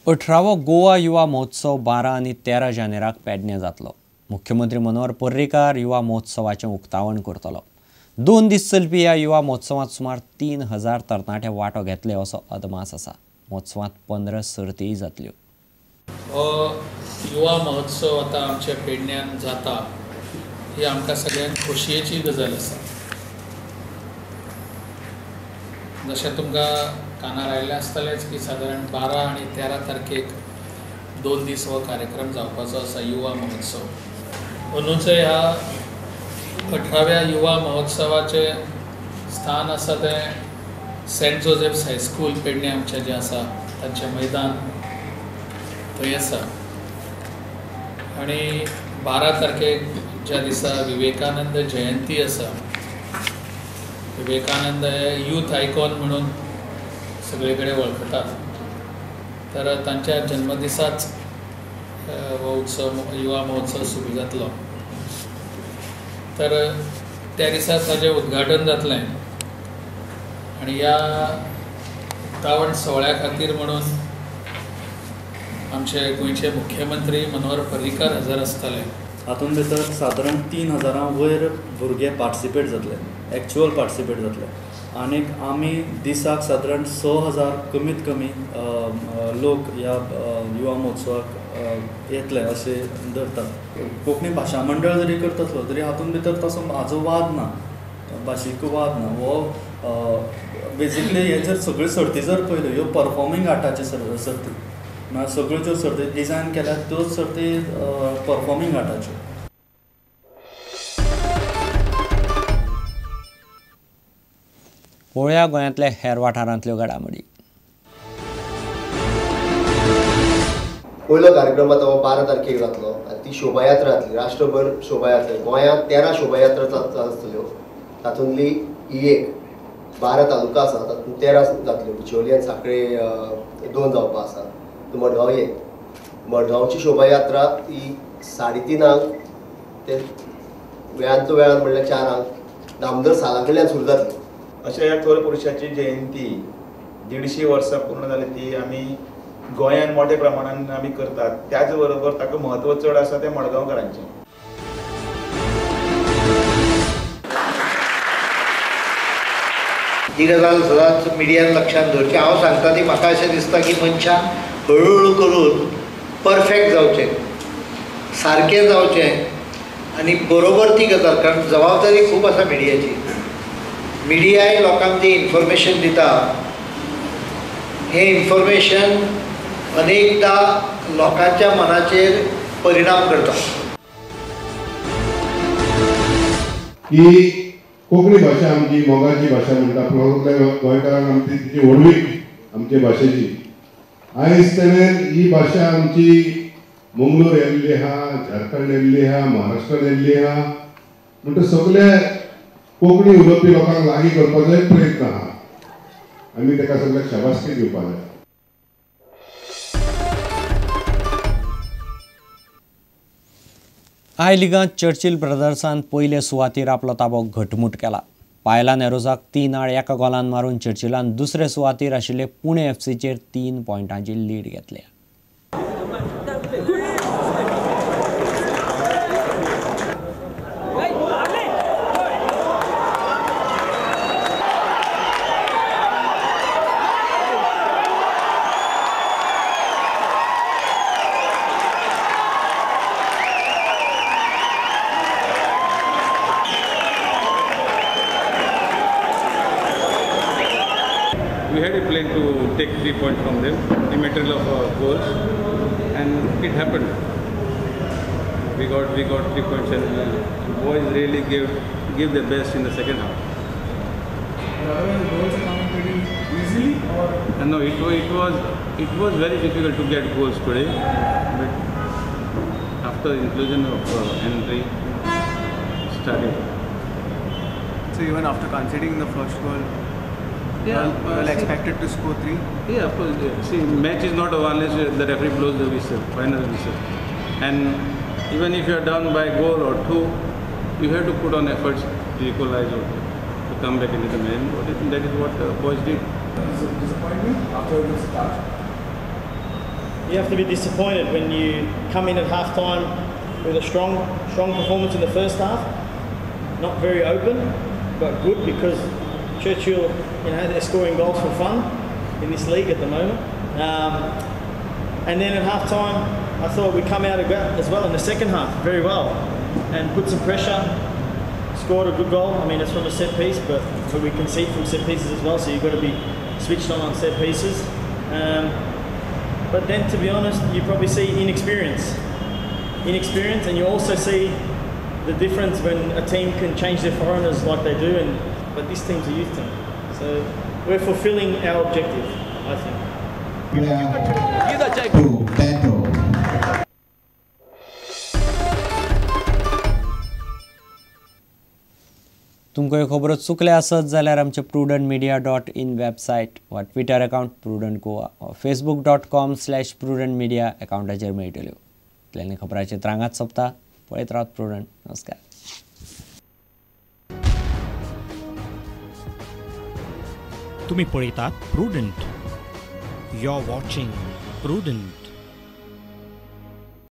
18वो गोवा युवा महोत्सव 12 आनी 13 जानेराक पेडण्यां जातलो। मुख्यमंत्री मनोहर पर्रीकार युवा महोत्सवाचें उक्तावण करतलो। 2 दीस चलपी ह्या युवा महोत्सवांत सुमार 3000 तरणाटे वांटो घेतले असो अदमास आसा। महोत्सवांत 15 सर्ती जातल्यो। युवा महोत्सव आतां आमच्या पेडण्यां जाता ही आमकां सगळ्यांक खोशयेची गजाल आसा। जशें तुमकां कानार आयिल्लें आसतलेंच की सादारण 12 आनी 13 तारखेक 2 दीस हो कार्यक्रम जावपाचो आसा युवा महोत्सव। अंदूचें ह्या 18व्या युवा महोत्सवाचें स्थान आसा तें सेंट जोसेफ्स हायस्कूल पेडण्यां आमचें जें आसा तांचें मैदान थंय आसा। आनी 12 तारखेक ज्या दिसा विवेकानंद जयंती आसा, विवेकानंद हे यूथ आयकॉन म्हणून सगळे कडेन वळखतात, तर तांच्या जन्मदिसाच हो उत्सव युवा महोत्सव सुरू जातलो। तर त्या दिसा ताचें उद्घाटन जातलें आनी ह्या उक्तावण सोहळ्या खातीर म्हणून आमचे गोंयचे मुख्यमंत्री मनोहर पर्रीकार हजर आसतले। हातूंत भितर सादारण 3000 वयर भुरगे पार्टिसिपेट जातले, एक्चुअल पार्टिसिपेट जातले। आनीक आमी दिसाक सादारण 6000 कमीत कमी लोक ह्या युवा महोत्सवाक येतले अशें धरतात। कोंकणी भाशा मंडळ जरी करतलो तरी हातूंत भितर तसो हाजो वाद ना, भाशीक वाद ना। हो बेजिकली हे जर सगळ्यो सर्ती जर पळयल्यो ह्यो परफॉर्मींग आर्टाच्यो सर्ती ना, सगळ्यो ज्यो सर्ती डिझायन केल्यात त्यो सर्ती परफॉर्मींग आर्टाच्यो। पळोवया गोंयांतल्या हेर वाठारांतल्यो घडामोडी। पयलो कार्यक्रम आतां हो 12 तारखेक जातलो आनी ती शोभायात्रा जातली, राष्ट्रभर शोभायात्रा। गोंयांत 13 शोभायात्रा आसतल्यो, तातूंतली ही एक 12 तालुका आसा तातूंत 13 जातल्यो। बिचोली आनी सांखळे 2 जावपा आसा, मडगांव 1। मडगांवची शोभायात्रा ही 3:30 ते वेळांत म्हणल्यार 4 दामोदर साला कडल्यान सुरू जातली। अशा ह्या थोर पुरुषाची जयंती 150 वर्सां पूर्ण जाली ती आमी गोंयांत मोठ्या प्रमाणान आमी करतात। त्याच बरोबर ताका महत्व चड आसा तें मडगांवकारांचें। ही गजाल सदांच मिडियान लक्षांत दवरची। हांव सांगता ती म्हाका अशें दिसता की मनशान हळू करून परफेक्ट जावचें, सारकें जावचें आनी बरोबर ती गजाल। कारण जबाबदारी खूब आसा मिडियाची। मिडियाय लोकांक जी इन्फॉर्मेशन दिता, हें इन्फॉर्मेशन अनेकदा लोकांच्या मनाचेर परिणाम करता। ही कोंकणी भाशा आमची मोगाची भाशा म्हणटा, प्रभातल्या गोंयकारांक आमची तिची व्हडवीक आमचे भाशेची। आयज तेणें ही भाशा आमची मंगळूर येल्ली आहा, झारखंड येल्ली आहा, महाराष्ट्रान येल्ली आहा, म्हणटा सगळे कोंकणी उलोवपी लोकांक लागीं करपाचो एक प्रयत्न आहा। आमी ताका सगळ्याक शाबासकी दिवपाक जाय। आय लिगांत चर्चिल ब्रदर्सान पयले सुवातेर आपलो ताबो घटमूट केला। पायला नेरोजाक 3 आड 1 गोलान मारून चर्चिलान दुसरे सुवातेर आशिल्ले पुणे एफसीचेर 3 पॉयंटांची लीड घेतल्या। We had a plan to take 3 points from them, the material of goals, and it happened. We got 3 points, and boys really gave their best in the second half. Goals coming pretty easily, or and no, it was very difficult to get goals today, but after the inclusion of Henry started. So even after conceding the first goal, well expected to score 3. Yeah, of course. See, match is not over unless the referee blows the whistle, final whistle. And even if you are down by a goal or 2, you have to put on efforts to equalize or to come back into the game. But I think that is what boys did. Disappointment after the start. you have to be disappointed when you come in at half-time with a strong performance in the first half. Not very open, but good because Churchill, they're scoring goals for fun in this league at the moment. And then at half-time, I thought we'd come out of that as well in the second half very well and put some pressure, scored a good goal. I mean, it's from a set piece, but we concede from set pieces as well, so you've got to be switched on set pieces. But then, to be honest, you probably see inexperience, and you also see the difference when a team can change their foreigners like they do, but this team's a youth team. So we're fulfilling our objective, I think. तुमकां ह्यो खबरो चुकल्या आसत जाल्यार आमचे prudentmedia.in website वा Twitter account prudent goa वा facebook.com/prudentmedia अकाउंटाचेर मेळटल्यो. इतल्यानी खबरांची त्रांगात सोंपता. पळयत रावत प्रुडंट. नमस्कार. तुम्ही पळयतात Prudent. You are watching prudent.